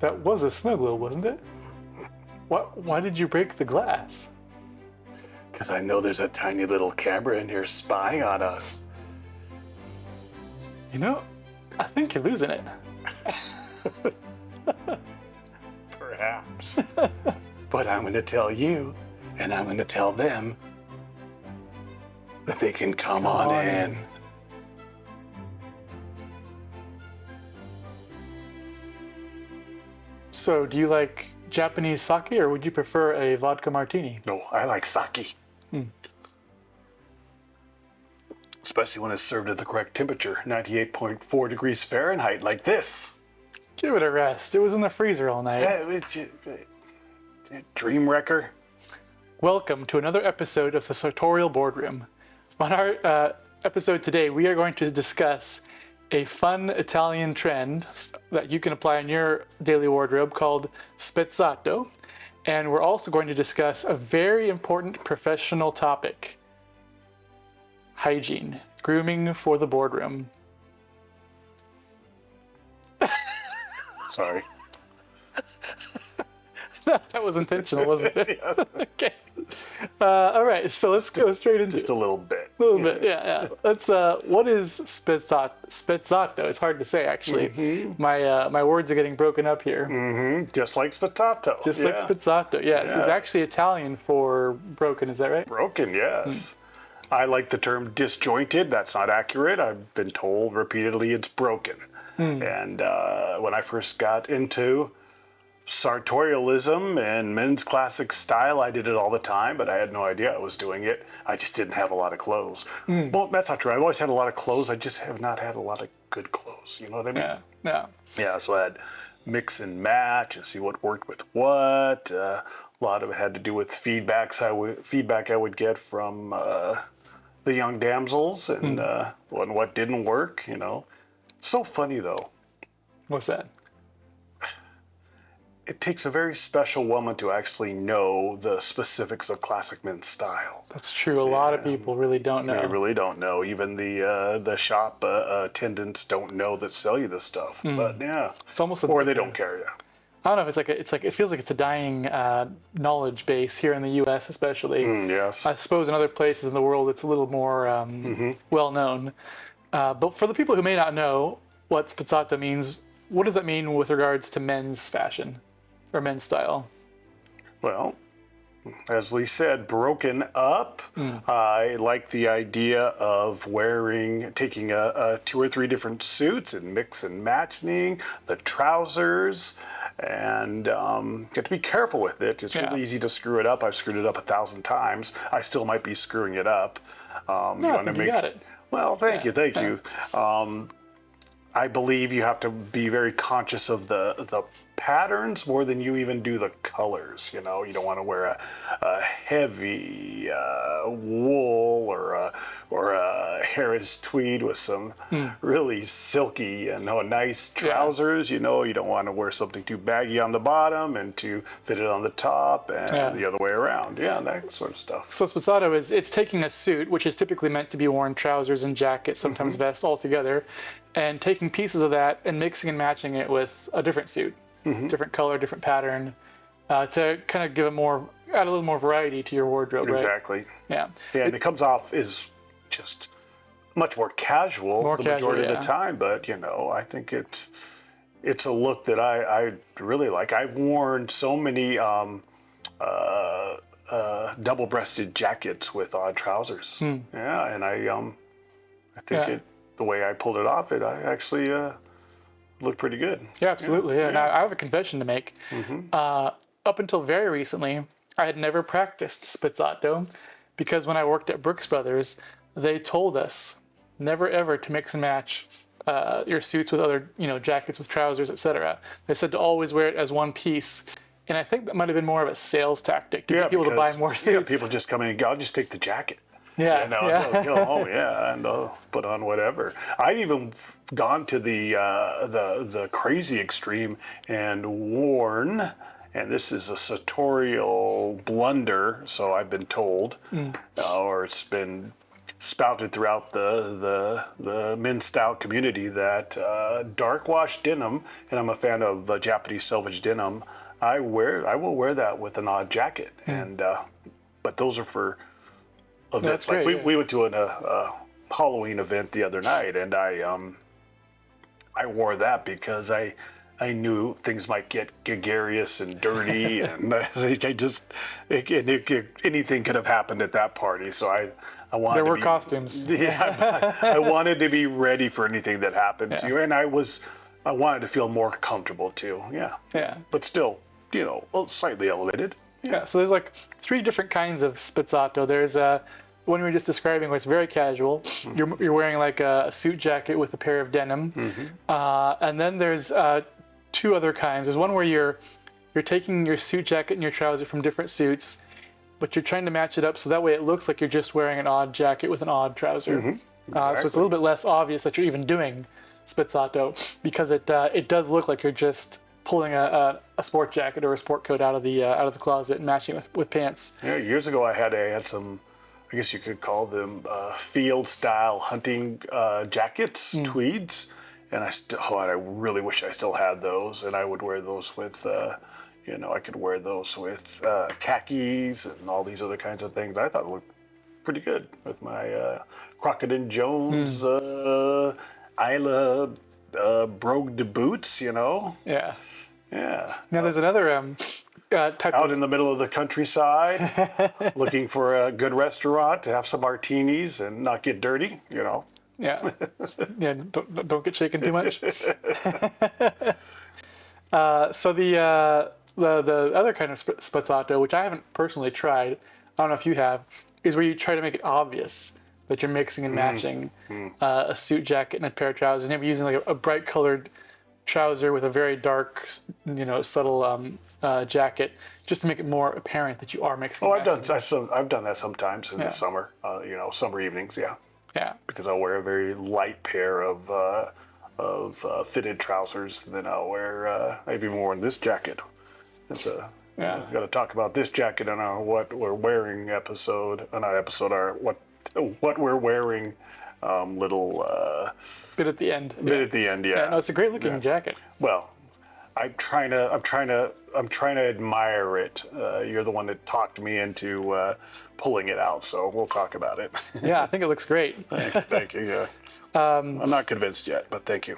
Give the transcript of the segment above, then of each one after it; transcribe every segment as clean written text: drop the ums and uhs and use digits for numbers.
That was a snow globe, wasn't it? Why did you break the glass? Because I know there's a tiny little camera in here spying on us. You know, I think you're losing it. Perhaps. But I'm going to tell you, and I'm going to tell them that they can come on in. So, do you like Japanese sake, or would you prefer a vodka martini? No, I like sake. Especially when it's served at the correct temperature, 98.4 degrees Fahrenheit, like this. Give it a rest. It was in the freezer all night. Dream wrecker. Welcome to another episode of the Sartorial Boardroom. On our episode today, we are going to discuss a fun Italian trend that you can apply in your daily wardrobe called Spezzato. And we're also going to discuss a very important professional topic: hygiene, grooming for the boardroom. Sorry. That was intentional, wasn't it? Yes. Okay. All right, so let's go straight into Just a little bit. A little bit, yeah. Let's. What is Spezzato? It's hard to say, actually. Mm-hmm. My words are getting broken up here. Mm-hmm. Just like Spezzato. Just like Spezzato. Yeah, this is Yes. actually Italian for broken. Is that right? Broken, yes. I like the term disjointed. That's not accurate. I've been told repeatedly it's broken. And when I first got into sartorialism and men's classic style, I did it all the time, but I had no idea I was doing it. I just didn't have a lot of clothes. Well, that's not true. I've always had a lot of clothes. I just have not had a lot of good clothes. You know what I mean? Yeah. Yeah, so I had mix and match and see what worked with what. A lot of it had to do with feedback I would get from the young damsels and what didn't work, you know. So funny, though. What's that? It takes a very special woman to actually know the specifics of classic men's style. That's true. A lot of people really don't know. They really don't know. Even the shop attendants don't know that sell you this stuff. But yeah, It's almost or they don't care. Yeah. I don't know. It feels like it's a dying knowledge base here in the U.S. especially. Yes. I suppose in other places in the world it's a little more well known. But for the people who may not know what Spezzato means, what does that mean with regards to men's fashion or men's style? Well, as Lee said, broken up. I like the idea of taking two or three different suits and mix and matching the trousers, and you have to be careful with it. It's really easy to screw it up. I've screwed it up 1,000 times. I still might be screwing it up. You got it. Well, thank you. I believe you have to be very conscious of the patterns more than you even do the colors. You know, you don't want to wear a heavy wool or a Harris tweed with some really silky nice trousers. You know, you don't want to wear something too baggy on the bottom and too fitted on the top, and the other way around. Yeah, that sort of stuff. So Spezzato it's taking a suit, which is typically meant to be worn trousers and jacket, sometimes vest all together, and taking pieces of that and mixing and matching it with a different suit, different color, different pattern, to kind of add a little more variety to your wardrobe, right? Exactly. Yeah. Yeah, and it comes off as just much more casual the majority of the time, but I think it's a look that I really like. I've worn so many double-breasted jackets with odd trousers. Yeah, and I think the way I pulled it off, I actually looked pretty good. Yeah, absolutely. Yeah. Now, I have a confession to make. Up until very recently, I had never practiced Spezzato because when I worked at Brooks Brothers, they told us never ever to mix and match your suits with other, jackets with trousers, etc. They said to always wear it as one piece. And I think that might have been more of a sales tactic to get people to buy more suits. Yeah, people just come in and go, I'll just take the jacket. Yeah, Go home, and put on whatever. I've even gone to the crazy extreme and worn, and this is a sartorial blunder, so I've been told, or it's been spouted throughout the men's style community that dark wash denim, and I'm a fan of Japanese selvage denim. I will wear that with an odd jacket, and but those are for events. That's great, Like yeah. we went to a Halloween event the other night, and I wore that because I knew things might get gregarious and dirty, and anything could have happened at that party. So I wanted There to were be, costumes. Yeah, I wanted to be ready for anything that happened to you, and I wanted to feel more comfortable too. Yeah. Yeah. But still, slightly elevated. Yeah, so there's like 3 different kinds of spezzato. There's one we were just describing where it's very casual. You're wearing like a suit jacket with a pair of denim. And then there's 2 other kinds. There's one where you're taking your suit jacket and your trouser from different suits, but you're trying to match it up so that way it looks like you're just wearing an odd jacket with an odd trouser. So it's a little bit less obvious that you're even doing spezzato because it does look like you're just pulling a sport jacket or a sport coat out of the closet and matching it with pants. Yeah, years ago I had some, I guess you could call them field style hunting jackets, tweeds, and I really wish I still had those, and I would wear those with, I could wear those with khakis and all these other kinds of things. I thought it looked pretty good with my Crockett & Jones Isla brogued boots, Yeah. Yeah. Now there's another type Out of in the middle of the countryside, looking for a good restaurant to have some martinis and not get dirty, yeah. Don't get shaken too much. So the other kind of spezzato, which I haven't personally tried, I don't know if you have, is where you try to make it obvious that you're mixing and matching a suit jacket and a pair of trousers. Maybe using like a bright colored trouser with a very dark, subtle jacket, just to make it more apparent that you are mixing. Oh, and I've done that sometimes in the summer, summer evenings, yeah. Yeah. Because I'll wear a very light pair of fitted trousers, and then I'll wear. I've even worn this jacket. It's Yeah. Got to talk about this jacket on our what we're wearing episode. Not episode. Our what we're wearing. Little Bit at the end. bit at the end. Yeah. Yeah, no, it's a great looking jacket. Well, I'm trying to admire it. You're the one that talked me into pulling it out, so we'll talk about it. Yeah, I think it looks great. Thank you. Yeah. I'm not convinced yet, but thank you.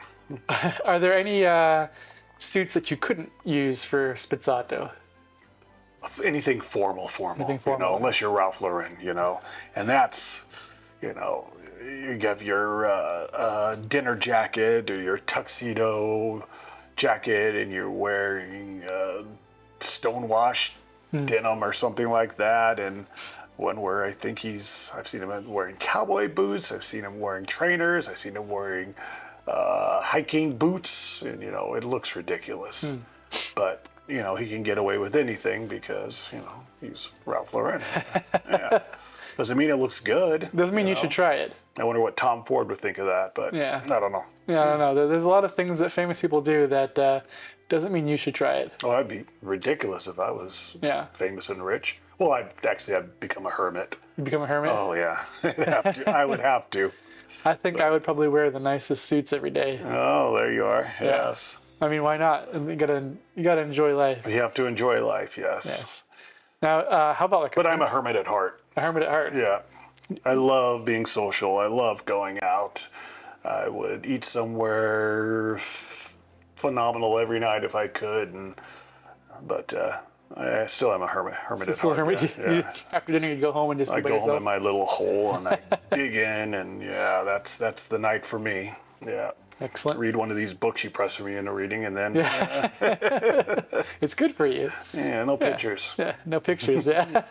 Are there any suits that you couldn't use for spezzato? Anything formal. Anything formal. Unless you're Ralph Lauren, and that's, you have your dinner jacket or your tuxedo jacket, and you're wearing stonewashed denim or something like that, and one where I've seen him wearing cowboy boots, I've seen him wearing trainers, I've seen him wearing hiking boots, and it looks ridiculous, but he can get away with anything because he's Ralph Lauren. Yeah. Doesn't mean it looks good. Doesn't mean you should try it. I wonder what Tom Ford would think of that, but Yeah. I don't know. Yeah, I don't know. There's a lot of things that famous people do that doesn't mean you should try it. Oh, that'd be ridiculous if I was famous and rich. Well, I'd become a hermit. You become a hermit? Oh yeah, I would have to. I think I would probably wear the nicest suits every day. Oh, there you are. Yes. I mean, why not? You gotta enjoy life. You have to enjoy life. Yes. Yes. Now, how about like But I'm a hermit at heart. a hermit at heart? Yeah. I love being social. I love going out. I would eat somewhere phenomenal every night if I could, but I still am a hermit at Still a heart. hermit. Yeah. After dinner, you go home and just I be by go home yourself. in my little hole and I dig in, and that's the night for me. Yeah. Excellent. Read one of these books you press me into reading, and then It's good for you. no pictures. Yeah, no pictures. Yeah.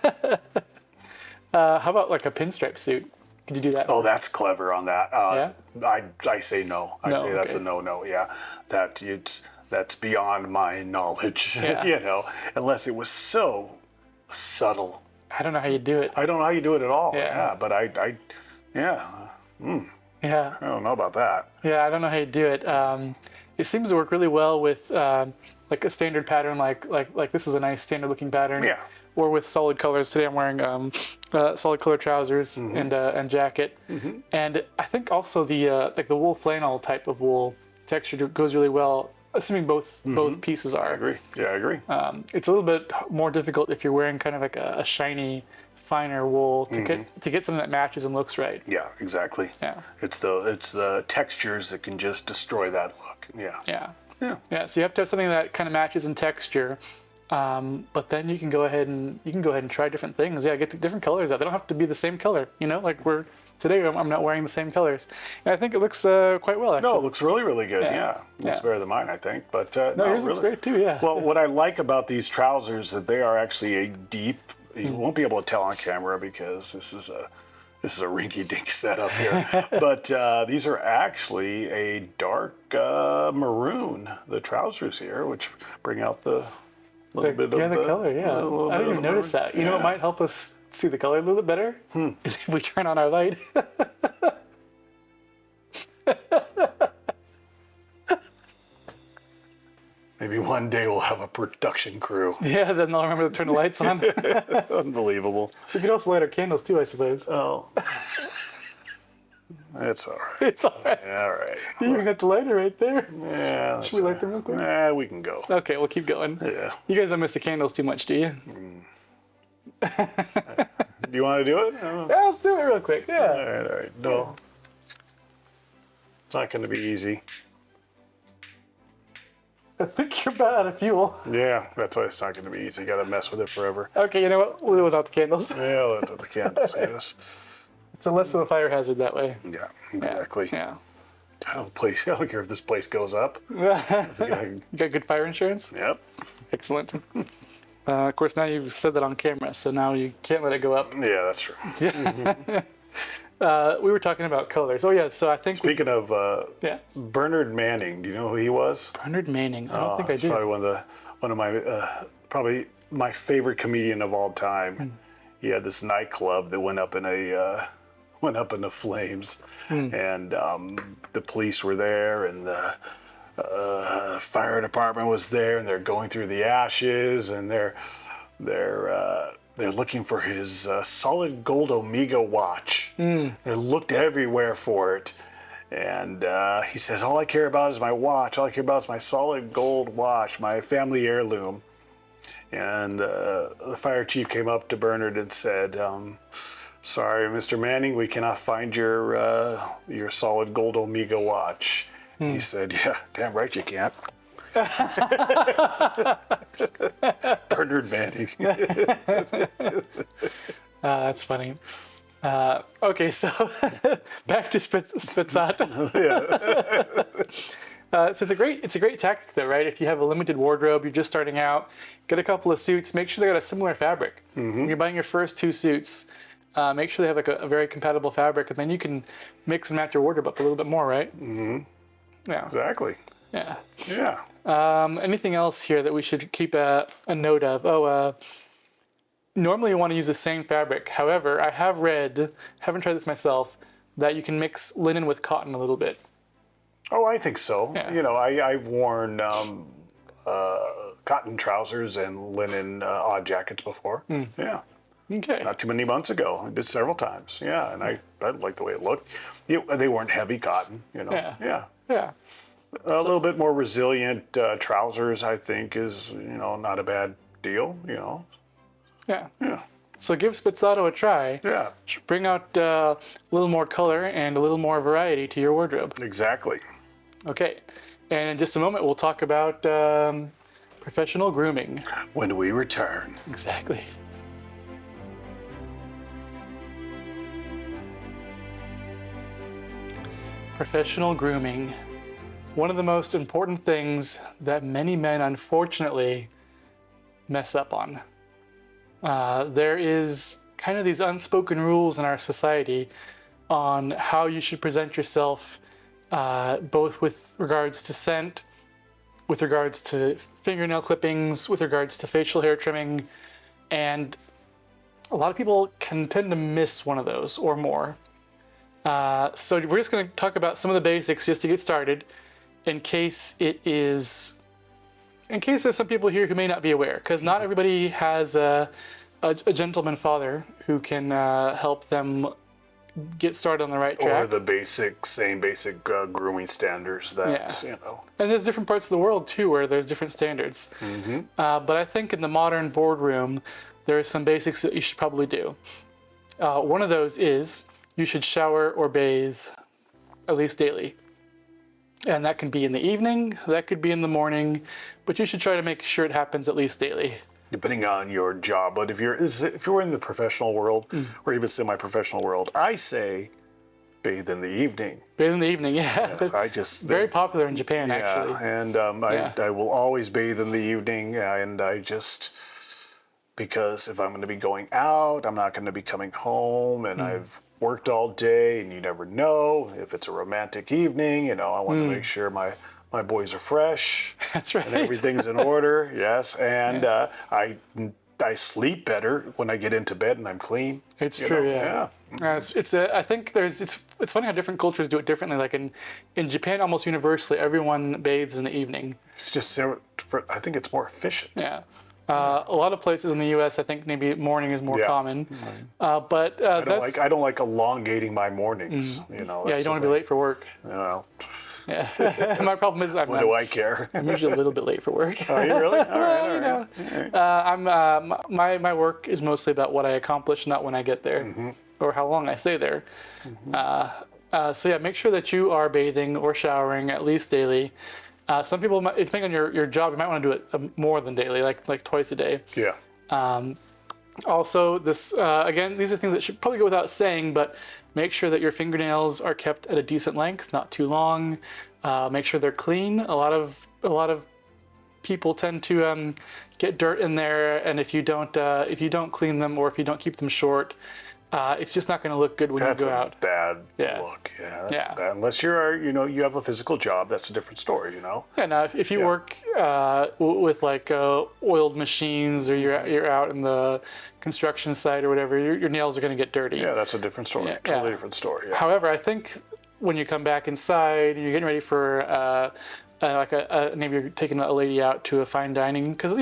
How about like a pinstripe suit? Could you do that? Oh, that's clever on that. I say no. I No, say that's a okay. no. Yeah, that's beyond my knowledge. Yeah. Unless it was so subtle. I don't know how you do it. I don't know how you do it at all. Yeah. But I Yeah. don't know about that. Yeah, I don't know how you do it. It seems to work really well with like a standard pattern, like this is a nice standard looking pattern. Yeah. or with solid colors. Today I'm wearing solid color trousers and jacket. And I think also the like the wool flannel type of wool texture goes really well, assuming both pieces are. I agree. Yeah, I agree. It's a little bit more difficult if you're wearing kind of like a shiny, finer wool to get something that matches and looks right. Yeah, exactly. Yeah. It's the textures that can just destroy that look. Yeah. Yeah. Yeah. Yeah. So you have to have something that kind of matches in texture. But then you can go ahead and try different things. Yeah, get the different colors out. They don't have to be the same color. You know, like today I'm not wearing the same colors. And I think it looks quite well. Actually. No, it looks really, really good. Yeah. Looks better than mine, I think. But no, yours looks great too. Yeah. Well, what I like about these trousers that they are actually a deep. You won't be able to tell on camera because this is a rinky-dink setup here. But these are actually a dark maroon. The trousers here, which bring out the little bit of the color. Yeah, I didn't even notice that. You know what might help us see the color a little bit better is if we turn on our light. Maybe one day we'll have a production crew. Yeah, then I'll remember to turn the lights on. Unbelievable. We could also light our candles too, I suppose. Oh. It's all right. It's all right. Yeah, all right. You even got the lighter right there. Yeah. Should we light them real quick? Nah, we can go. Okay, we'll keep going. Yeah. You guys don't miss the candles too much, do you? Do you want to do it? Yeah, let's do it real quick. Yeah. All right. No. It's not going to be easy. I think you're about out of fuel. Yeah, that's why it's not going to be easy. You got to mess with it forever. Okay, you know what? We'll do without the candles. Yeah, that's what the candles is. It's a less of a fire hazard that way. Yeah, exactly. Yeah. I don't care if this place goes up. You got good fire insurance? Yep. Excellent. Of course, now you've said that on camera, so now you can't let it go up. Yeah, that's true. We were talking about colors. Oh, yeah, so I think... Speaking of Bernard Manning, do you know who he was? Bernard Manning? I don't think I do. Probably one of my, probably my favorite comedian of all time. He had this nightclub that went up in the flames, and the police were there, and the fire department was there, and they're going through the ashes, and they're looking for his solid gold Omega watch. They looked everywhere for it, and he says, "All I care about is my watch. All I care about is my solid gold watch, my family heirloom." And the fire chief came up to Bernard and said, "Sorry, Mr. Manning, we cannot find your solid gold Omega watch." He said, "Yeah, damn right you can't." Bernard Manning. That's funny. Okay, so back to Spezzato. So it's a great tactic though, right? If you have a limited wardrobe, you're just starting out, get a couple of suits, make sure they got a similar fabric. When you're buying your first 2 suits, make sure they have like a very compatible fabric, and then you can mix and match your wardrobe up a little bit more, right? Yeah. Exactly. Yeah. Yeah. Anything else here that we should keep a note of? Normally you want to use the same fabric. However, I have read, haven't tried this myself, that you can mix linen with cotton a little bit. Oh, I think so. Yeah. You know, I've worn cotton trousers and linen odd jackets before. Yeah. Okay. Not too many months ago. I did several times. Yeah, and I liked the way it looked. They weren't heavy cotton, you know. Yeah. A little bit more resilient trousers, I think, is, not a bad deal, Yeah. Yeah. So give Spezzato a try. Yeah. Bring out a little more color and a little more variety to your wardrobe. Exactly. Okay. And in just a moment, we'll talk about professional grooming. When we return. Exactly. Professional grooming. One of the most important things that many men, unfortunately, mess up on. There is kind of these unspoken rules in our society on how you should present yourself, both with regards to scent, with regards to fingernail clippings, with regards to facial hair trimming, and a lot of people can tend to miss one of those or more. So we're just going to talk about some of the basics just to get started, in case there's some people here who may not be aware, because not everybody has a gentleman father who can help them get started on the right track. Or the same basic grooming standards that, you know. And there's different parts of the world too where there's different standards. But I think in the modern boardroom, there are some basics that you should probably do. One of those is you should shower or bathe at least daily. And that can be in the evening, that could be in the morning, but you should try to make sure it happens at least daily. Depending on your job, but if you're in the professional world or even semi-professional world, I say bathe in the evening. Bathe in the evening, yeah. Yes, very popular in Japan, actually. And I will always bathe in the evening, and because if I'm going to be going out, I'm not going to be coming home, and I've worked all day, and you never know if it's a romantic evening. You know, I want to make sure my boys are fresh. That's right. And everything's in order. Yes, and I sleep better when I get into bed and I'm clean. It's true. Yeah. I think it's funny how different cultures do it differently. Like in Japan, almost universally, everyone bathes in the evening. It's just I think it's more efficient. Yeah. A lot of places in the U.S., I think maybe morning is more common. But I don't like elongating my mornings. You know. Yeah, you don't want to be late for work. You know. Yeah. My problem is what do I care? I'm usually a little bit late for work. Oh, you really? All right. My work is mostly about what I accomplish, not when I get there or how long I stay there. So yeah, make sure that you are bathing or showering at least daily. Some people, depending on your job, you might want to do it more than daily, like twice a day. Yeah. Also, these are things that should probably go without saying, but make sure that your fingernails are kept at a decent length, not too long. Make sure they're clean. A lot of people tend to get dirt in there, and if you don't clean them or if you don't keep them short, it's just not going to look good when you go out. That's a bad look. Yeah, that's bad. Unless you have a physical job, that's a different story, you know? Yeah, now if you work with like oiled machines or you're out in the construction site or whatever, your nails are going to get dirty. Yeah, that's a different story. Yeah, totally different story. Yeah. However, I think when you come back inside and you're getting ready for maybe you're taking a lady out to a fine dining, because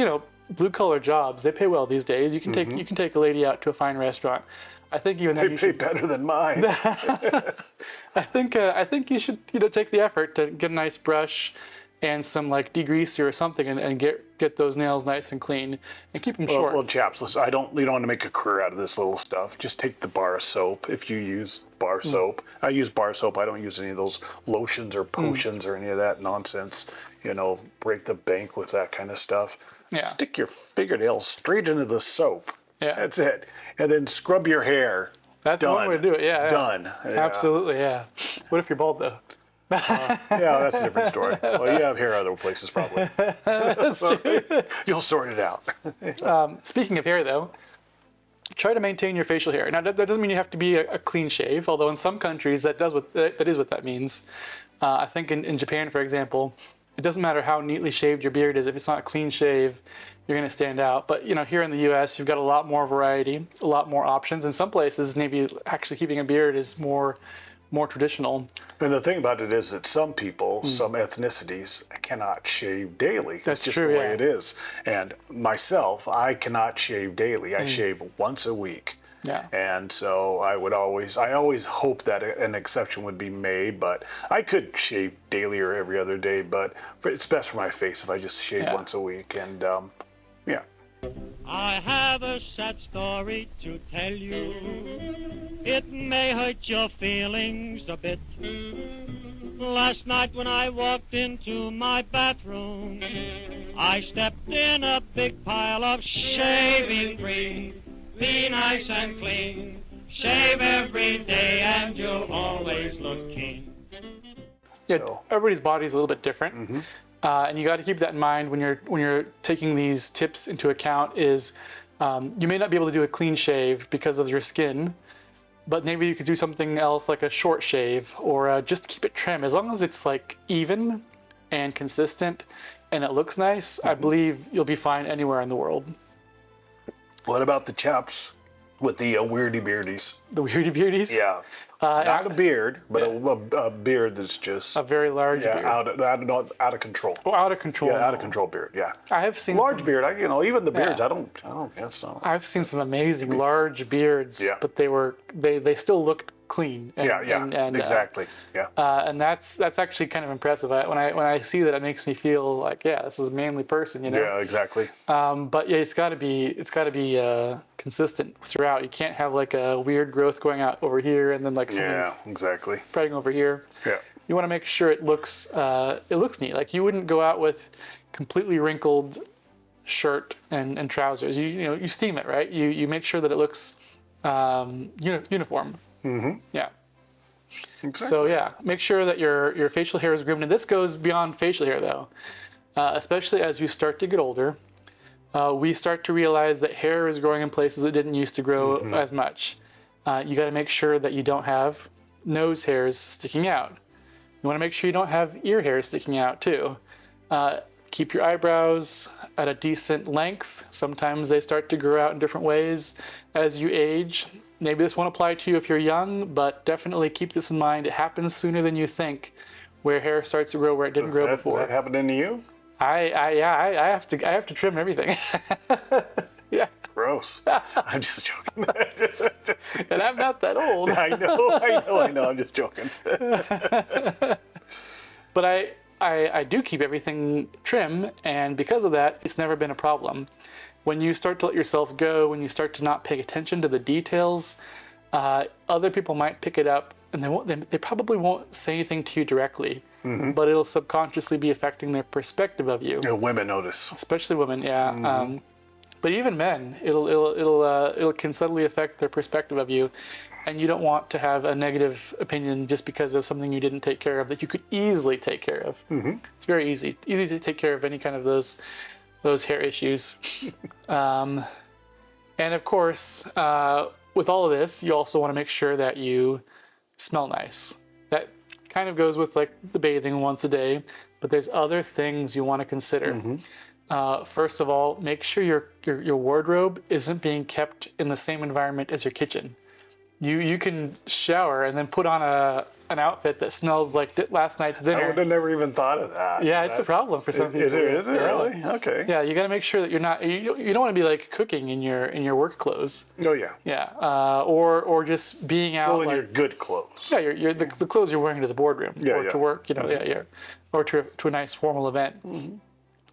blue collar jobs, they pay well these days. You can take a lady out to a fine restaurant. I think even they pay better than mine. I think you should take the effort to get a nice brush and some like degreaser or something and get those nails nice and clean and keep them short. Well, chaps, listen, you don't want to make a career out of this little stuff. Just take the bar of soap if you use bar soap. I use bar soap. I don't use any of those lotions or potions or any of that nonsense. Break the bank with that kind of stuff. Yeah. Stick your fingernails straight into the soap. Yeah. That's it. And then scrub your hair. That's one way to do it, yeah. Done. Yeah. Absolutely, yeah. What if you're bald, though? Yeah, that's a different story. Well, you have hair other places, probably. That's true. You'll sort it out. Speaking of hair, though, try to maintain your facial hair. Now, that doesn't mean you have to be a clean shave, although in some countries that is what that means. I think in Japan, for example, it doesn't matter how neatly shaved your beard is. If it's not a clean shave, you're going to stand out. But here in the U.S., you've got a lot more variety, a lot more options. In some places, maybe actually keeping a beard is more traditional. And the thing about it is that some people, some ethnicities, cannot shave daily. That's it's just true, the way it is. And myself, I cannot shave daily. I shave once a week. Yeah. And so I always hope that an exception would be made, but I could shave daily or every other day, but it's best for my face if I just shave once a week. And yeah. I have a sad story to tell you. It may hurt your feelings a bit. Last night when I walked into my bathroom, I stepped in a big pile of shaving cream. Be nice and clean. Shave every day and you'll always look keen. Yeah, everybody's body is a little bit different. And you got to keep that in mind when you're taking these tips into account. Is you may not be able to do a clean shave because of your skin, but maybe you could do something else like a short shave or just keep it trim. As long as it's like even and consistent and it looks nice, I believe you'll be fine anywhere in the world. What about the chaps with the weirdy beardies. The weirdy beardies? Yeah. Not a beard, but a beard that's just A very large beard. out of control. Oh, out of control. Yeah, out of control beard. Yeah. I have seen Large some, beard. Even the beards. Yeah. I don't guess so. I've seen some amazing large beards, Yeah. but they still looked clean. And, and, exactly. Yeah. And that's actually kind of impressive. When I see that, it makes me feel like, yeah, this is a manly person, you know. Yeah, exactly. But yeah, it's got to be consistent throughout. You can't have like a weird growth going out over here and then like something Yeah, exactly. spreading over here. Yeah. You want to make sure it looks neat. Like you wouldn't go out with completely wrinkled shirt and trousers. You steam it, right? You make sure that it looks uniform. Mm-hmm. Yeah. Exactly. So yeah, make sure that your facial hair is groomed. And this goes beyond facial hair though, especially as you start to get older. We start to realize that hair is growing in places it didn't used to grow as much. You got to make sure that you don't have nose hairs sticking out. You want to make sure you don't have ear hairs sticking out too. Keep your eyebrows at a decent length. Sometimes they start to grow out in different ways as you age. Maybe this won't apply to you if you're young, but definitely keep this in mind. It happens sooner than you think, where hair starts to grow where it didn't grow before. Has that happened to you? I have to trim everything. Yeah. Gross. I'm just joking. And I'm not that old. I know. I'm just joking. But I do keep everything trim, and because of that, it's never been a problem. When you start to let yourself go, when you start to not pay attention to the details, other people might pick it up, and they probably won't say anything to you directly, but it'll subconsciously be affecting their perspective of you. Women notice. Especially women, yeah. But even men, it can subtly affect their perspective of you, and you don't want to have a negative opinion just because of something you didn't take care of that you could easily take care of. It's very easy to take care of any kind of those hair issues. And of course, with all of this, you also want to make sure that you smell nice. That kind of goes with like the bathing once a day, but there's other things you want to consider. First of all, make sure your wardrobe isn't being kept in the same environment as your kitchen. You can shower and then put on an outfit that smells like last night's dinner. I would have never even thought of that. Yeah, it's a problem for some people. Is it Yeah. really? Okay. Yeah, you got to make sure that you're not. You don't want to be like cooking in your work clothes. Oh yeah. Yeah, or just being out. Well, in like, your good clothes. Yeah, the clothes you're wearing to the boardroom or to work. Or to a nice formal event.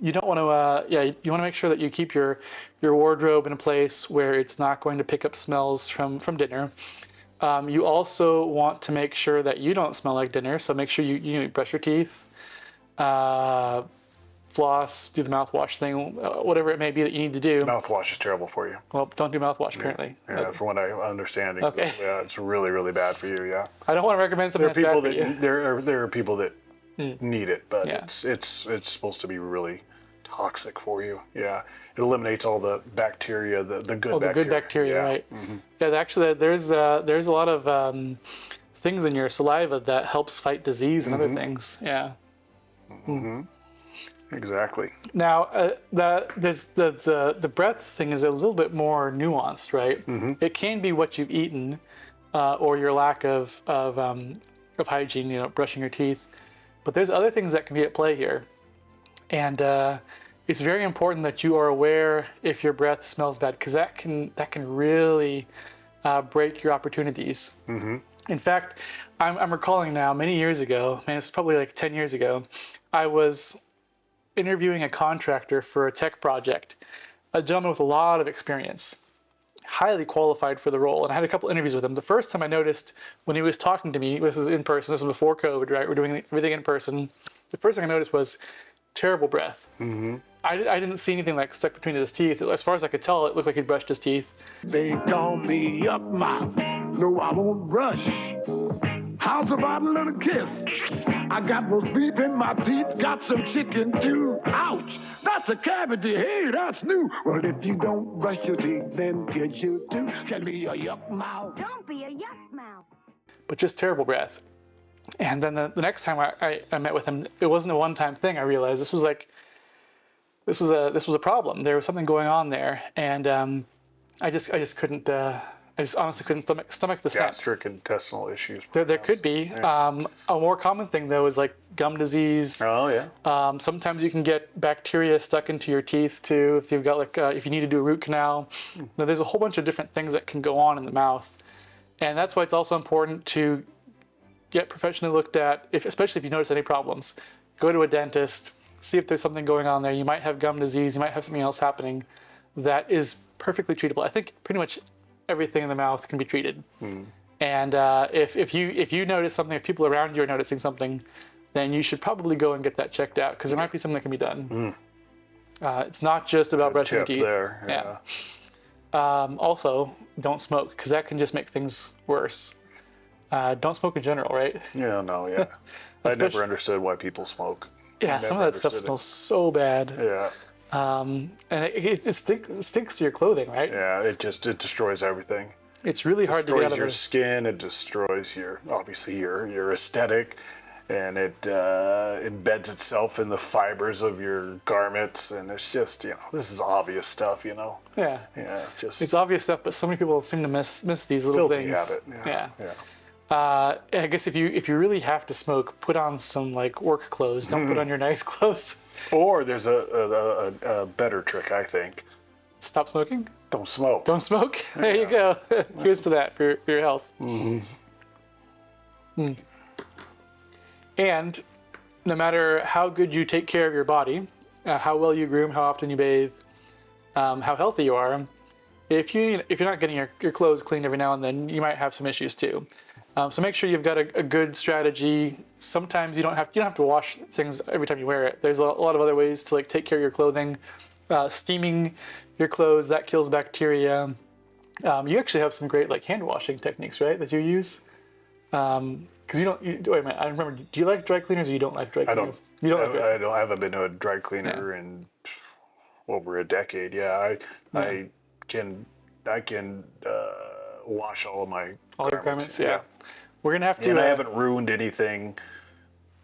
You don't want to. You want to make sure that you keep your wardrobe in a place where it's not going to pick up smells from dinner. You also want to make sure that you don't smell like dinner, so make sure you brush your teeth, floss, do the mouthwash thing, whatever it may be that you need to do. Mouthwash is terrible for you. Well, don't do mouthwash apparently. Yeah, from what I'm understanding. Okay. Yeah, it's really, really bad for you. Yeah. I don't want to recommend something There are that's people bad for you. there are people that need it, but Yeah. it's supposed to be really toxic for you. Yeah, it eliminates all the bacteria, the good bacteria. The good bacteria, yeah. right? Yeah, actually, there's a lot of things in your saliva that helps fight disease and other things. Yeah. Exactly. Now, the breath thing is a little bit more nuanced, right? It can be what you've eaten, or your lack of hygiene, brushing your teeth. But there's other things that can be at play here, and it's very important that you are aware if your breath smells bad, because that can really break your opportunities. In fact, I'm recalling now, many years ago, it's probably like 10 years ago, I was interviewing a contractor for a tech project, a gentleman with a lot of experience, highly qualified for the role, and I had a couple interviews with him. The first time I noticed when he was talking to me, this is in person, this is before COVID, right? We're doing everything in person. The first thing I noticed was terrible breath. I didn't see anything like stuck between his teeth. As far as I could tell, it looked like he'd brushed his teeth. They call me up mouth. No, I won't brush. How's about a little kiss? I got roast beef in my teeth, got some chicken too. Ouch! That's a cavity. Hey, that's new. Well, if you don't brush your teeth, then kids you too can be a yuck mouth. Don't be a yuck mouth. But just terrible breath. And then the next time I met with him, it wasn't a one-time thing. I realized this was a problem. There was something going on there, and I just couldn't I just honestly couldn't stomach the scent. Gastric intestinal issues. There could be. A more common thing though is like gum disease. Oh yeah. Sometimes you can get bacteria stuck into your teeth too. If you've got like if you need to do a root canal, now, there's a whole bunch of different things that can go on in the mouth, and that's why it's also important to get professionally looked at. Especially if you notice any problems, go to a dentist. See if there's something going on there. You might have gum disease. You might have something else happening that is perfectly treatable. I think pretty much everything in the mouth can be treated. And if you notice something, if people around you are noticing something, then you should probably go and get that checked out because there might be something that can be done. It's not just about brushing your teeth. There. Also, don't smoke because that can just make things worse. Don't smoke in general, right? Yeah. No. Yeah. I never understood why people smoke. Yeah, some of that stuff smells so bad. Yeah. And it stinks to your clothing, right? Yeah, it destroys everything. It's really hard to get out of Destroys your it. skin. It destroys your aesthetic, and it embeds itself in the fibers of your garments. And it's just this is obvious stuff. Yeah. Yeah. Just It's obvious stuff, but so many people seem to miss these little filthy things. habit. Yeah. Yeah. I guess if you really have to smoke, put on some like work clothes. Don't put on your nice clothes. Or there's a better trick, I think. Stop smoking. Don't smoke. Don't smoke. There you go. Here's to that for your health. And no matter how good you take care of your body, how well you groom, how often you bathe, how healthy you are, if you're not getting your clothes cleaned every now and then, you might have some issues too. So make sure you've got a good strategy. Sometimes you don't have to wash things every time you wear it. There's a lot of other ways to like take care of your clothing. Steaming your clothes, that kills bacteria. You actually have some great like hand washing techniques, right? That you use. Because wait a minute. I remember. Do you like dry cleaners or you don't like dry cleaners? You don't like dry. I haven't been to a dry cleaner in over a decade. Yeah, I can wash all of my your garments. Yeah. We're gonna have to. And I haven't ruined anything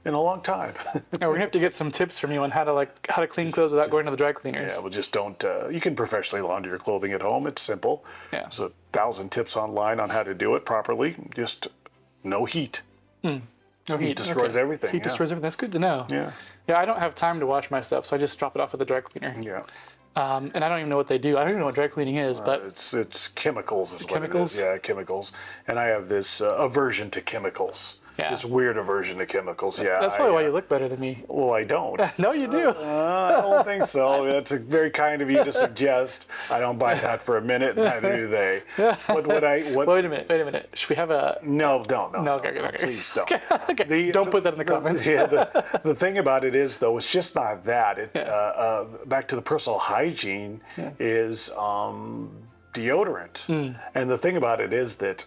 in a long time. We're gonna have to get some tips from you on how to clean clothes without going to the dry cleaners. Yeah, well, just don't. You can professionally launder your clothing at home. It's simple. Yeah. There's 1,000 tips online on how to do it properly. Just no heat. No heat. Heat destroys everything. Heat destroys everything. That's good to know. Yeah. Yeah, I don't have time to wash my stuff, so I just drop it off at the dry cleaner. Yeah. And I don't even know what they do. I don't even know what dry cleaning is, but it's chemicals is what chemicals? it is. Yeah, chemicals. And I have this aversion to chemicals. Yeah. This weird aversion to chemicals. Yeah. that's probably why you look better than me. Well, I don't. No, you do. I don't think so. That's very kind of you to suggest. I don't buy that for a minute. Neither do they. Wait a minute. Should we have a? No, don't. No, okay. Please don't. Okay. Don't put that in the comments. The thing about it is, though, it's just not that. It's back to the personal hygiene is deodorant. And the thing about it is that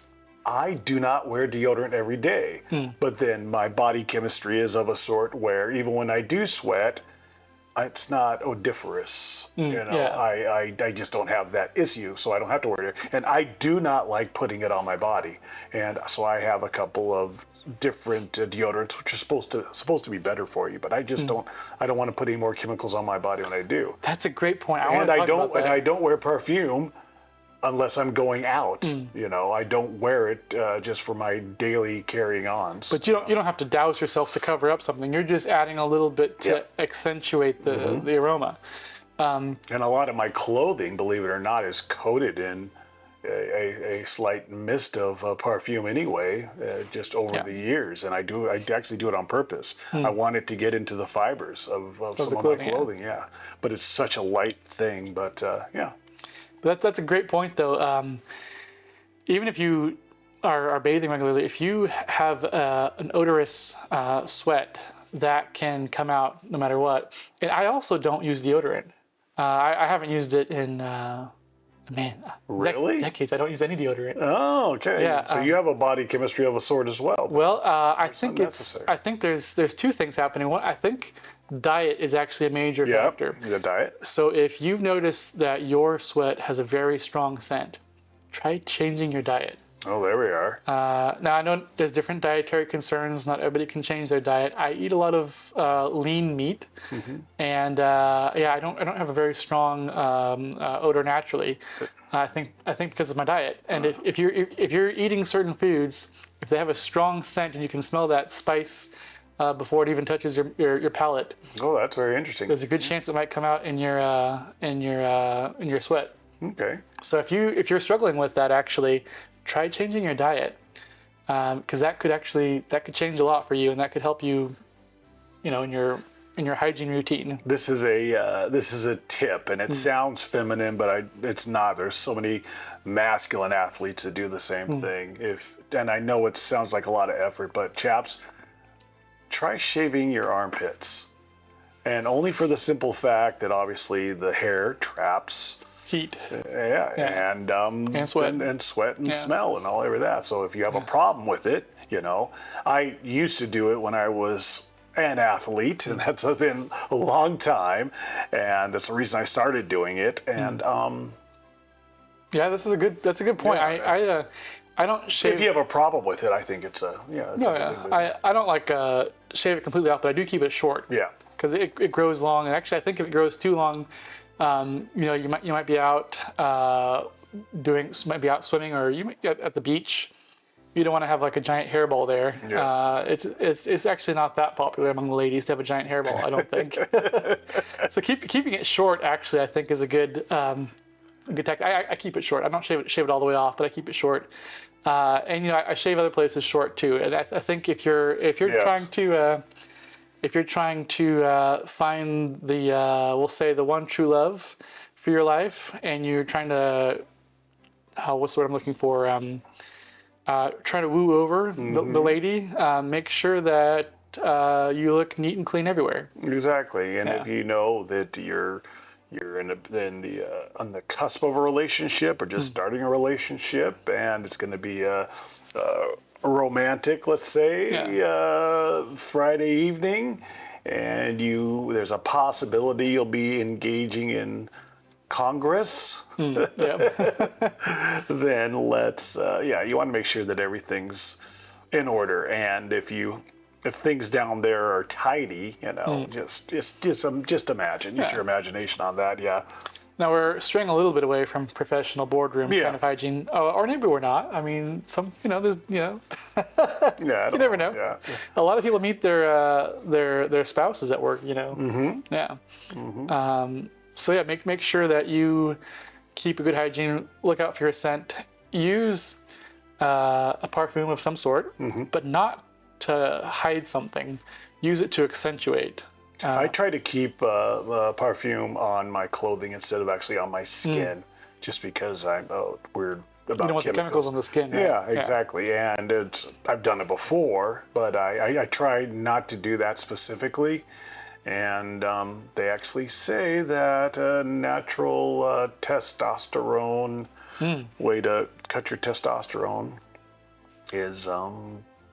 I do not wear deodorant every day, but then my body chemistry is of a sort where even when I do sweat, it's not odoriferous. I just don't have that issue, so I don't have to wear it. And I do not like putting it on my body, and so I have a couple of different deodorants which are supposed to be better for you, but I just don't. I don't want to put any more chemicals on my body than I do. That's a great point. I don't wear perfume unless I'm going out. I don't wear it just for my daily carrying ons. But you don't have to douse yourself to cover up something. You're just adding a little bit to accentuate the aroma. And a lot of my clothing, believe it or not, is coated in a slight mist of perfume anyway, just over the years. And I actually do it on purpose. I want it to get into the fibers of some of my clothing. Yeah. But it's such a light thing. But yeah. But that's a great point, though. Even if you are bathing regularly, if you have an odorous sweat, that can come out no matter what. And I also don't use deodorant. I haven't used it in really? Decades. I don't use any deodorant. Oh, okay. Yeah, so you have a body chemistry of a sort as well. Well, I think there's two things happening. One, I think diet is actually a major factor. The diet. So if you've noticed that your sweat has a very strong scent, try changing your diet. Oh, there we are. Now I know there's different dietary concerns. Not everybody can change their diet. I eat a lot of lean meat, and I don't have a very strong odor naturally. I think because of my diet. And if you're eating certain foods, if they have a strong scent and you can smell that spice before it even touches your palate, Oh, that's very interesting. there's a good chance it might come out in your sweat. Okay. So if you're struggling with that, actually, try changing your diet, because that could change a lot for you, and that could help you, in your hygiene routine. This is a tip, and it sounds feminine, but it's not. There's so many masculine athletes that do the same thing. And I know it sounds like a lot of effort, but chaps, try shaving your armpits, and only for the simple fact that obviously the hair traps Heat. and sweat. and sweat and smell and all over that. So if you have a problem with it, I used to do it when I was an athlete, and that's been a long time, and that's the reason I started doing it. And That's a good point. I don't shave. if you have a problem with it, I think it's a good thing to I don't like shave it completely off, but I do keep it short. Yeah. Because it grows long, and actually I think if it grows too long, you might be out swimming, or you might get at the beach. You don't want to have like a giant hairball there. Yeah. It's actually not that popular among the ladies to have a giant hairball, I don't think. So keeping it short actually I think is a good tactic. I keep it short. I don't shave it all the way off, but I keep it short. And I shave other places short too. And I think if you're trying to find we'll say the one true love for your life, and you're trying to, what's the word I'm looking for? Trying to woo over the lady, make sure that you look neat and clean everywhere. Exactly. And if you know that you're on the cusp of a relationship, or just starting a relationship, and it's going to be a romantic, let's say, Friday evening, and there's a possibility you'll be engaging in Congress, then let's you want to make sure that everything's in order. And if things down there are tidy, just imagine, use your imagination on that. Now we're straying a little bit away from professional boardroom kind of hygiene, or maybe we're not. I mean, there's you never know. Yeah. A lot of people meet their spouses at work. So make sure that you keep a good hygiene. Look out for your scent. Use a perfume of some sort, but not to hide something. Use it to accentuate. I try to keep perfume on my clothing instead of actually on my skin, just because I'm weird about You don't want the chemicals on the skin. Right? Yeah, exactly. And I've done it before, but I try not to do that specifically. And they actually say that natural testosterone way to cut your testosterone is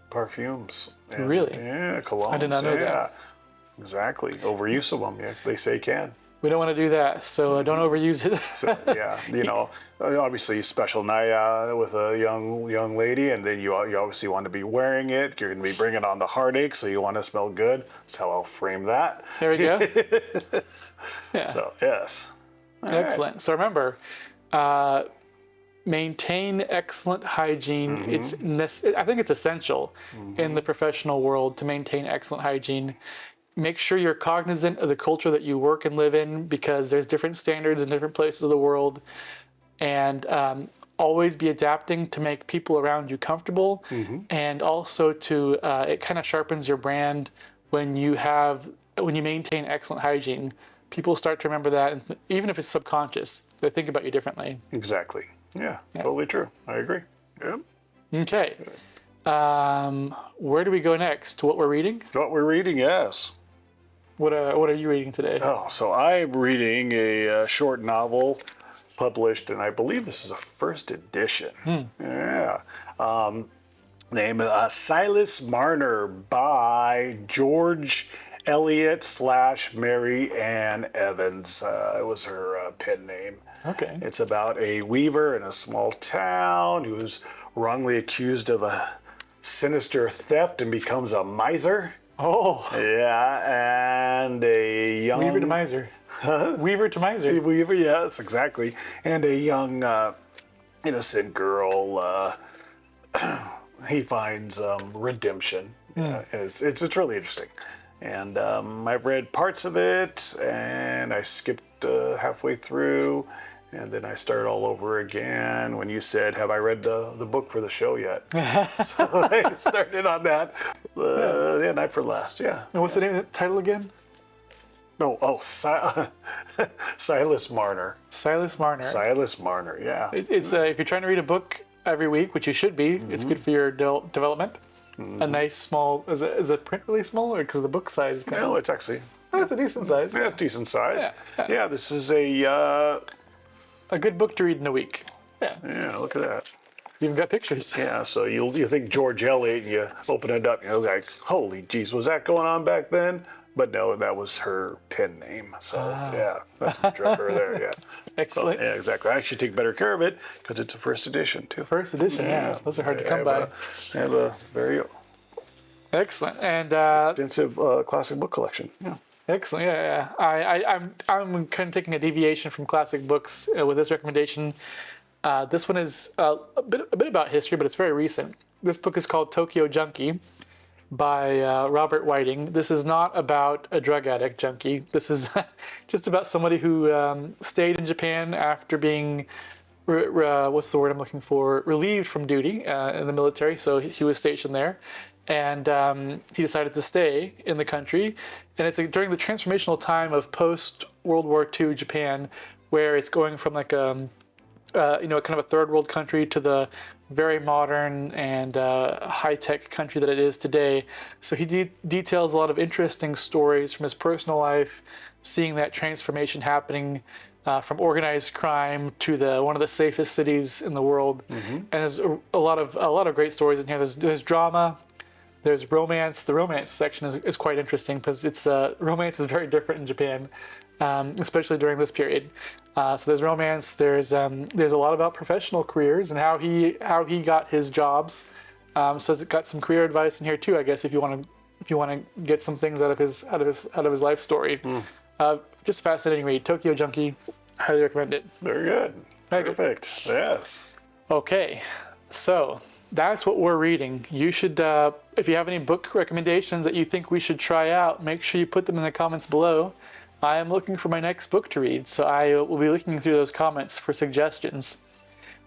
perfumes. And, Really? Yeah, colognes. I did not know that. Exactly. Overuse of them, they say can. We don't want to do that, so don't overuse it. So obviously special night out with a young lady, and then you obviously want to be wearing it. You're going to be bringing on the heartache, so you want to smell good. That's how I'll frame that. There we go. Yeah. So yes. Excellent. So remember, maintain excellent hygiene. I think it's essential in the professional world to maintain excellent hygiene. Make sure you're cognizant of the culture that you work and live in, because there's different standards in different places of the world, and always be adapting to make people around you comfortable, and also to it kind of sharpens your brand when you maintain excellent hygiene. People start to remember that, and even if it's subconscious, they think about you differently. Exactly. Yeah. Totally true. I agree. Yep. Okay. Where do we go next? To what we're reading? What we're reading, yes. What are you reading today? Oh, so I'm reading a short novel published, and I believe this is a first edition. Yeah. Name Silas Marner by George Elliot/Mary Ann Evans. It was her pen name. Okay. It's about a weaver in a small town who's wrongly accused of a sinister theft and becomes a miser. Oh. Yeah, and a young... Weaver to miser. Weaver to miser. Weaver, yes, exactly. And a young innocent girl, he finds redemption. And it's really interesting. And I've read parts of it, and I skipped halfway through, and then I started all over again when you said, have I read the book for the show yet? So I started on that. Night for Last, yeah. And what's the name of the title again? Silas Marner. Silas Marner. Silas Marner, yeah. It's if you're trying to read a book every week, which you should be, it's good for your development. A nice small, is the print really small, or because the book size is kind No, it's actually... it's a decent size. Yeah, decent size. Yeah. Yeah, this is a good book to read in a week. Yeah. Yeah, look at that. You even got pictures. Yeah, so you think George Eliot, and you open it up, and you're like, holy jeez, was that going on back then? But no, that was her pen name. So yeah, that's what drew her there. Yeah. Excellent. So, yeah, exactly. I should take better care of it because it's a first edition too. First edition, yeah. Those are hard to come by. I have a very Excellent. And extensive classic book collection. Yeah. excellent. Yeah. I'm kind of taking a deviation from classic books with this recommendation. This one is a bit about history, but it's very recent. This book is called Tokyo Junkie by Robert Whiting. This is not about a drug addict junkie. This is just about somebody who stayed in Japan after being, what's the word I'm looking for? Relieved from duty in the military. So he was stationed there. And he decided to stay in the country. And it's during the transformational time of post-World War II Japan, where it's going from like kind of a third world country to the very modern and high-tech country that it is today. So he details a lot of interesting stories from his personal life, seeing that transformation happening from organized crime to one of the safest cities in the world. And there's a lot of great stories in here. There's drama, there's romance. The romance section is quite interesting because romance is very different in Japan, especially during this period. So there's romance. There's a lot about professional careers and how he got his jobs. So it's got some career advice in here too, I guess, if you want to get some things out of his life story. Just a fascinating read. Tokyo Junkie, highly recommend it. Very good. Perfect. Yes. Okay, so that's what we're reading. You should, if you have any book recommendations that you think we should try out, make sure you put them in the comments below. I am looking for my next book to read, so I will be looking through those comments for suggestions.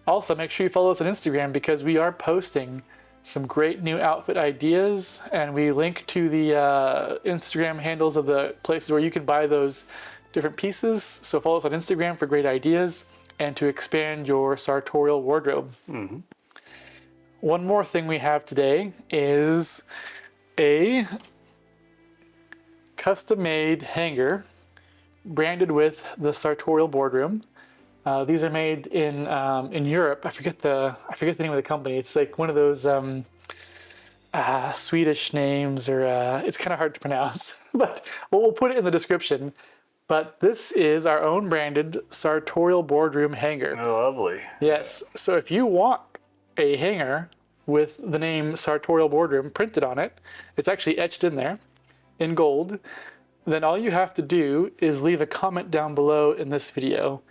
Also, make sure you follow us on Instagram because we are posting some great new outfit ideas, and we link to the Instagram handles of the places where you can buy those different pieces. So follow us on Instagram for great ideas and to expand your sartorial wardrobe. One more thing we have today is a custom-made hanger branded with the Sartorial boardroom. These are made in Europe. I forget the name of the company. It's like one of those Swedish names, or it's kind of hard to pronounce. But we'll put it in the description. But this is our own branded Sartorial boardroom hanger. Oh, lovely. Yes. So if you want a hanger with the name Sartorial boardroom printed on it, it's actually etched in there in gold, then all you have to do is leave a comment down below in this video.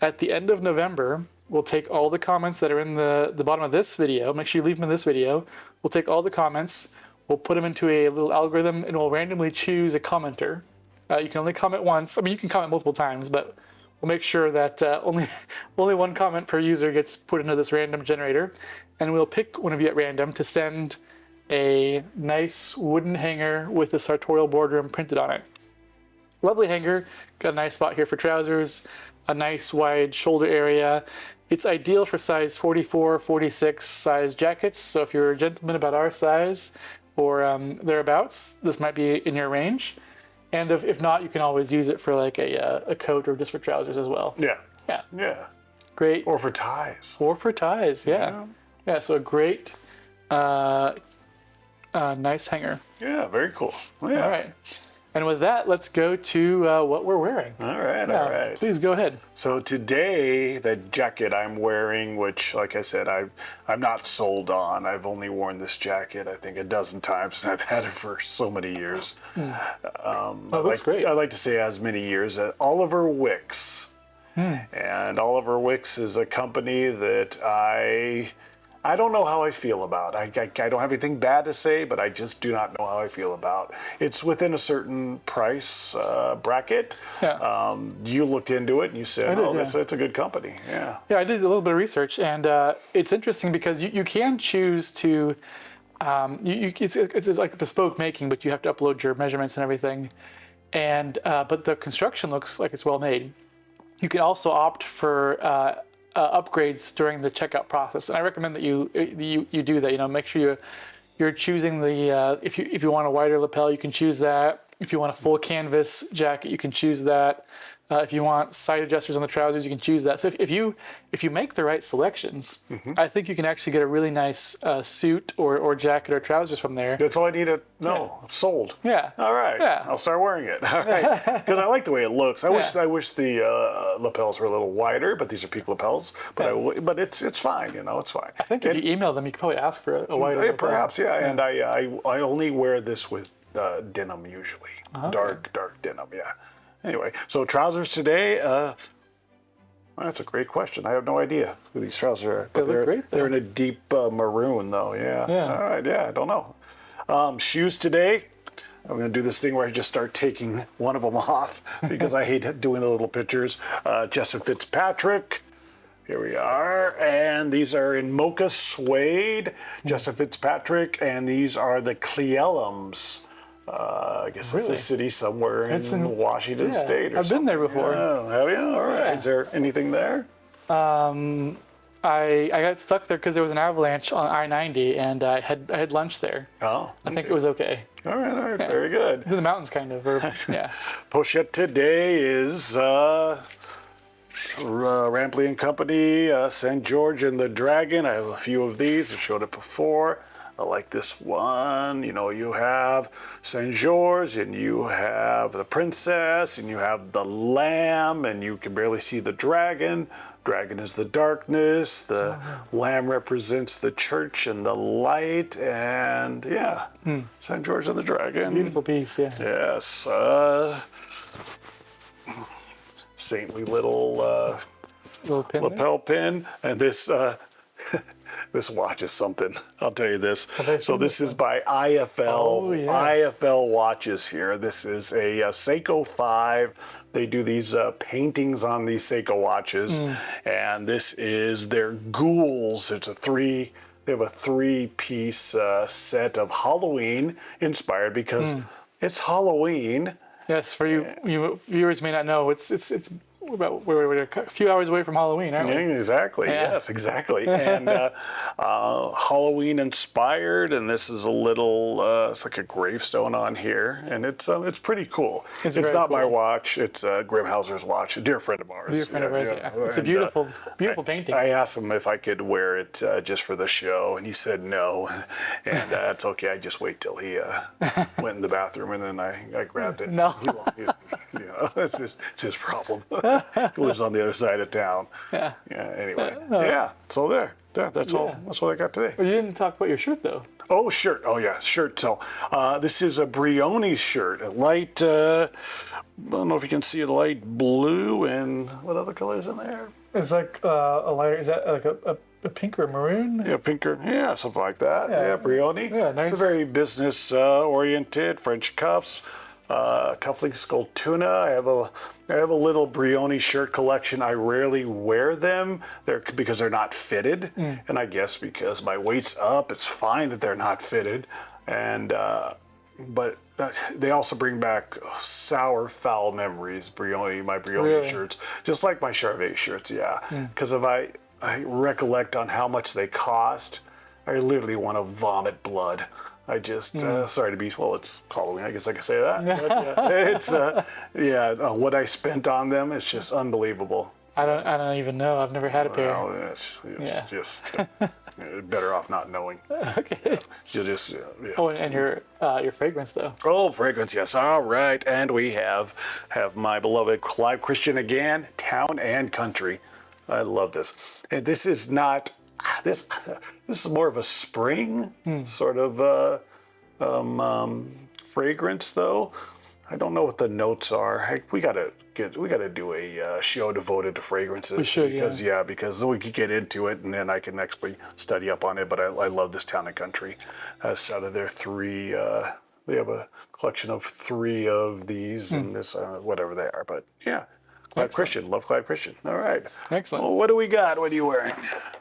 At the end of November, we'll take all the comments that are in the bottom of this video. Make sure you leave them in this video. We'll take all the comments, we'll put them into a little algorithm, and we'll randomly choose a commenter. You can only comment once. I mean, you can comment multiple times, but we'll make sure that only one comment per user gets put into this random generator. And we'll pick one of you at random to send a nice wooden hanger with the Sartorial boardroom printed on it. Lovely hanger, got a nice spot here for trousers, a nice wide shoulder area. It's ideal for size 44, 46 size jackets. So if you're a gentleman about our size or thereabouts, this might be in your range. And if not, you can always use it for like a coat or just for trousers as well. Yeah. Yeah. Yeah. Great. Or for ties. Or for ties, yeah. Yeah, so a great, nice hanger. Yeah, very cool. Yeah. All right. And with that, let's go to what we're wearing. All right, Yeah, all right. Please go ahead. So today, the jacket I'm wearing, which, like I said, I'm not sold on. I've only worn this jacket, I think, a dozen times, and I've had it for so many years. Looks great. I like to say as many years. Oliver Wicks. And Oliver Wicks is a company that I don't know how I feel about. I don't have anything bad to say, but I just do not know how I feel about. It's within a certain price bracket. Yeah. You looked into it and you said, did, it's a good company. Yeah. Yeah, I did a little bit of research, and it's interesting because you can choose to. It's like bespoke making, but you have to upload your measurements and everything. And but the construction looks like it's well made. You can also opt for upgrades during the checkout process, and I recommend that you do that. Make sure you're choosing the if you want a wider lapel, you can choose that. If you want a full canvas jacket, you can choose that. If you want side adjusters on the trousers, you can choose that. So if you make the right selections, I think you can actually get a really nice suit or jacket or trousers from there. That's all I need to know. I'm sold. Yeah. All right. Yeah. I'll start wearing it. All right. Because I like the way it looks. I wish the lapels were a little wider, but these are peak lapels. But it's fine. It's fine. I think if you email them, you could probably ask for a wider lapel. Perhaps, yeah. And I only wear this with denim usually. Dark denim. Yeah. Anyway, so trousers today. That's a great question. I have no idea who these trousers are. But They look great, though. They're in a deep maroon, though. Yeah. Yeah. All right. Yeah. I don't know. Shoes today. I'm going to do this thing where I just start taking one of them off because I hate doing the little pictures. Justin Fitzpatrick. Here we are. And these are in mocha suede. Justin Fitzpatrick. And these are the Cleellums. I guess it's a city somewhere in Washington State or I've something. been there before. Oh, have you? All right. Yeah. Is there anything there? I got stuck there because there was an avalanche on I-90, and I had lunch there. Oh. I think it was okay. All right. Very good. In the mountains, kind of. Yeah. Pochette today is Rampley and Company, St. George and the Dragon. I have a few of these. I've showed it before. I like this one. You have St. George, and you have the princess, and you have the lamb, and you can barely see the dragon. Dragon is the darkness. The lamb represents the church and the light. And St. George and the Dragon. Beautiful piece, yeah. Yes. Saintly little Pin lapel pin. And this this watch is something. I'll tell you this. So this is by IFL. Oh, yeah. IFL watches here. This is a Seiko 5. They do these paintings on these Seiko watches. And this is their ghouls. They have a 3-piece set of Halloween inspired because it's Halloween. Yes, for you viewers may not know, it's we're a few hours away from Halloween, aren't we? Exactly. Yeah. Yes, exactly. And Halloween inspired, and this is a little. It's like a gravestone on here, and it's pretty cool. It's not my watch. It's Grimhauser's watch, a dear friend of ours. Dear friend of ours, yeah. It's a beautiful painting. I asked him if I could wear it just for the show, and he said no. And that's okay. I just wait till he went in the bathroom, and then I grabbed it. No. It's his problem. He lives on the other side of town. Yeah. Anyway. So there. That's all. That's what I got today. Well, you didn't talk about your shirt, though. Oh, shirt. Oh, yeah, shirt. So this is a Brioni shirt. A light, I don't know if you can see it, light blue, and what other colors in there? It's like a lighter, is that like a pink or a maroon? Yeah, pinker. Yeah, something like that. Yeah, Brioni. Yeah, nice. It's a very business oriented. French cuffs. Cufflinks called tuna. I have a little Brioni shirt collection. I rarely wear them because they're not fitted, and I guess because my weight's up, it's fine that they're not fitted. And but they also bring back sour, foul memories. My Brioni shirts, just like my Charvet shirts. Yeah, because if I recollect on how much they cost, I literally want to vomit blood. I just, sorry to be, it's Halloween, I guess I can say that. But, it's, what I spent on them is just unbelievable. I don't even know. I've never had a pair. Well, it's Yeah. just better off not knowing. Okay. You'll just yeah. Oh, and your fragrance though. Oh, fragrance, yes. All right, and we have my beloved Clive Christian again, Town and Country. I love this. And this is not this. This is more of a spring sort of fragrance, though. I don't know what the notes are. We gotta do a show devoted to fragrances. We should, because because we could get into it, and then I can actually study up on it. But I love this Town and Country. It's out of their three. They have a collection of 3 of these, and this whatever they are. But yeah, Clive Christian, love Clive Christian. All right, Excellent. Well, what do we got? What are you wearing?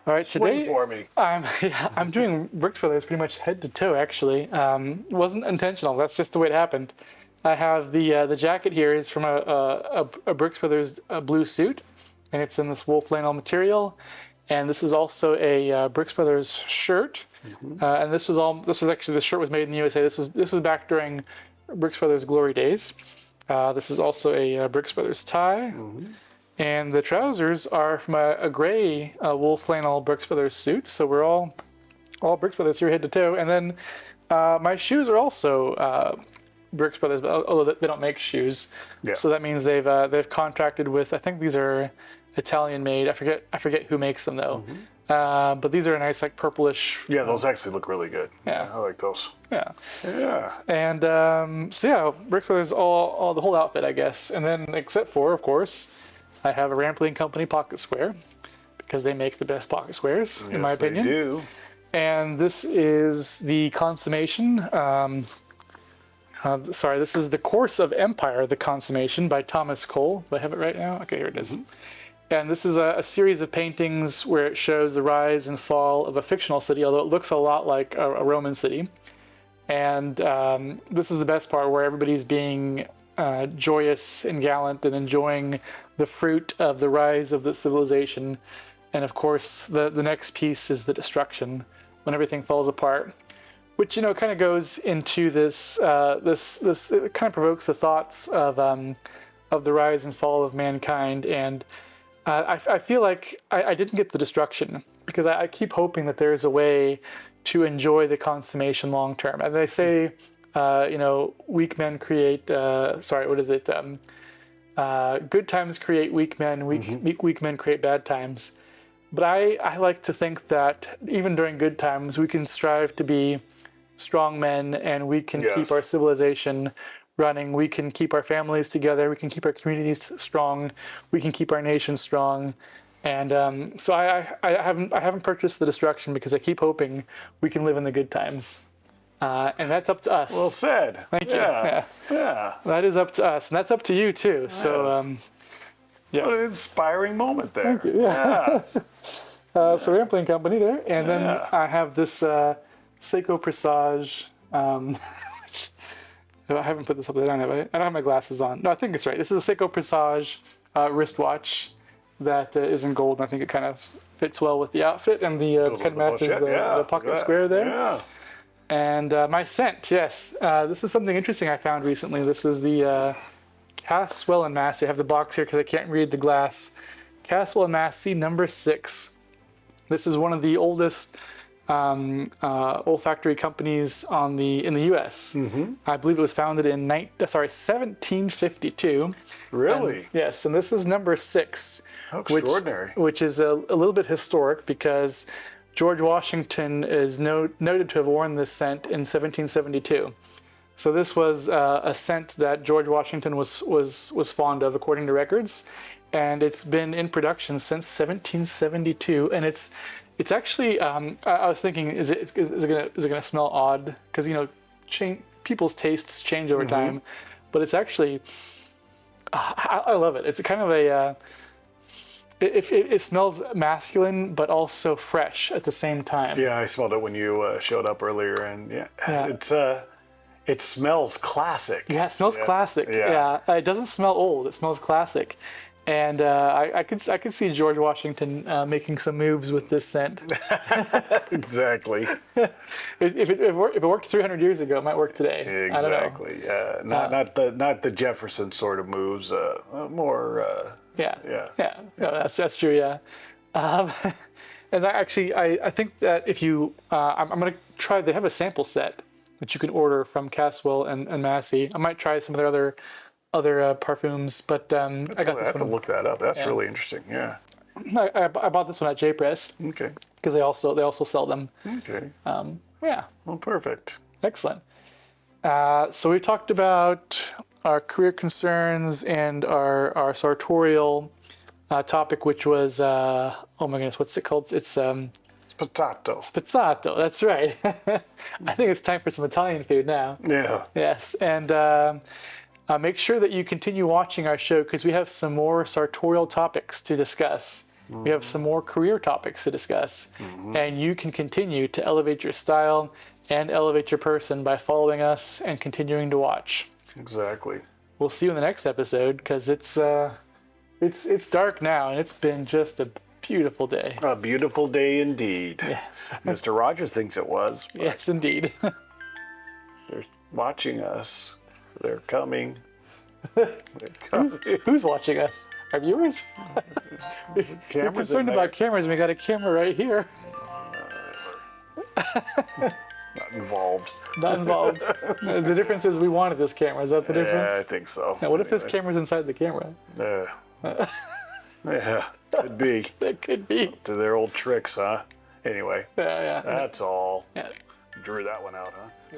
All right, Swing today for me. I'm doing Brooks Brothers pretty much head to toe. Actually, wasn't intentional. That's just the way it happened. I have the jacket here is from a Brooks Brothers blue suit, and it's in this wool flannel material. And this is also a Brooks Brothers shirt. And this was actually, the shirt was made in the USA. This was back during Brooks Brothers glory days. This is also a Brooks Brothers tie. And the trousers are from a gray wool flannel Brooks Brothers suit. So we're all Brooks Brothers here head to toe. And then my shoes are also Brooks Brothers, but although they don't make shoes. Yeah. So that means they've contracted with, I think these are Italian made. I forget who makes them though. But these are a nice like purplish. Yeah, those actually look really good. Yeah. I like those. Yeah. Yeah. And so yeah, Brooks Brothers all the whole outfit, I guess. And then except for, of course, I have a Rampling Company pocket square because they make the best pocket squares, in my opinion. They do. And this is the Consummation. This is The Course of Empire, The Consummation by Thomas Cole. Do I have it right now? Okay, here it is. And this is a series of paintings where it shows the rise and fall of a fictional city, although it looks a lot like a Roman city. And this is the best part, where everybody's being joyous and gallant and enjoying the fruit of the rise of the civilization. And of course, the next piece is the destruction, when everything falls apart. Which, kind of goes into this, it kind of provokes the thoughts of the rise and fall of mankind. And I feel like I didn't get the destruction, because I keep hoping that there's a way to enjoy the consummation long term. And they say, weak men create, good times create weak men, weak men create bad times. But I like to think that even during good times, we can strive to be strong men, and we can keep our civilization running. We can keep our families together. We can keep our communities strong. We can keep our nation strong. And so I haven't purchased the destruction, because I keep hoping we can live in the good times. And that's up to us. Well said. Thank you. Yeah. That is up to us, and that's up to you too. Yes. So yes. What an inspiring moment there. Thank you. Yeah. Yes. So Rampling Company there, and then I have this Seiko Presage. Which, I haven't put this up there, have I? I don't have my glasses on. No, I think it's right. This is a Seiko Presage wristwatch that is in gold, and I think it kind of fits well with the outfit, and the kind of matches the pocket square there. Yeah. And my scent, yes. This is something interesting I found recently. This is the Caswell and Massey. I have the box here because I can't read the glass. Caswell and Massey number 6. This is one of the oldest olfactory companies in the U.S. I believe it was founded in 1752. Really? And, yes, and this is number 6. How extraordinary. Which is a little bit historic, because George Washington is noted to have worn this scent in 1772. So this was a scent that George Washington was fond of, according to records, and it's been in production since 1772. And it's actually I was thinking, is it gonna smell odd? Because people's tastes change over time, but it's actually I love it. It's kind of a it smells masculine, but also fresh at the same time. Yeah, I smelled it when you showed up earlier, and it smells classic. Yeah, it smells classic. Yeah. It doesn't smell old. It smells classic. And I could see George Washington making some moves with this scent. Exactly. If it worked 300 years ago, it might work today. I don't know. Exactly. Not the Jefferson sort of moves. More. Yeah. Yeah. Yeah. No, that's true. Yeah. And I think that if you, I'm gonna try. They have a sample set that you can order from Caswell and Massey. I might try some of their other parfums, but I got I this have to one. look that up. That's Yeah. really interesting. Yeah. I bought this one at J Press Okay. because they also sell them. Okay. Yeah. Well, perfect. Excellent. So we talked about our career concerns and our sartorial topic, which was oh my goodness, what's it called? It's Spezzato. Spezzato. That's right. I think it's time for some Italian food now. Yeah. Yes, and make sure that you continue watching our show because we have some more sartorial topics to discuss. We have some more career topics to discuss, and you can continue to elevate your style and elevate your person by following us and continuing to watch. Exactly. We'll see you in the next episode because it's dark now and it's been just a beautiful day. A beautiful day indeed. Yes. Mr. Rogers thinks it was. But Yes, indeed. they're watching us. They're coming. They're coming. Who's watching us? Our viewers? We're Cameras concerned in about cameras and we got a camera right here. Not involved. Not involved. The difference is we wanted this camera. Is that the difference? Yeah, I think so. Now, what if this Anyway. camera's inside the camera? Yeah, could be. That could be. To their old tricks, huh? Anyway, Yeah. that's all. Yeah. Drew that one out, huh?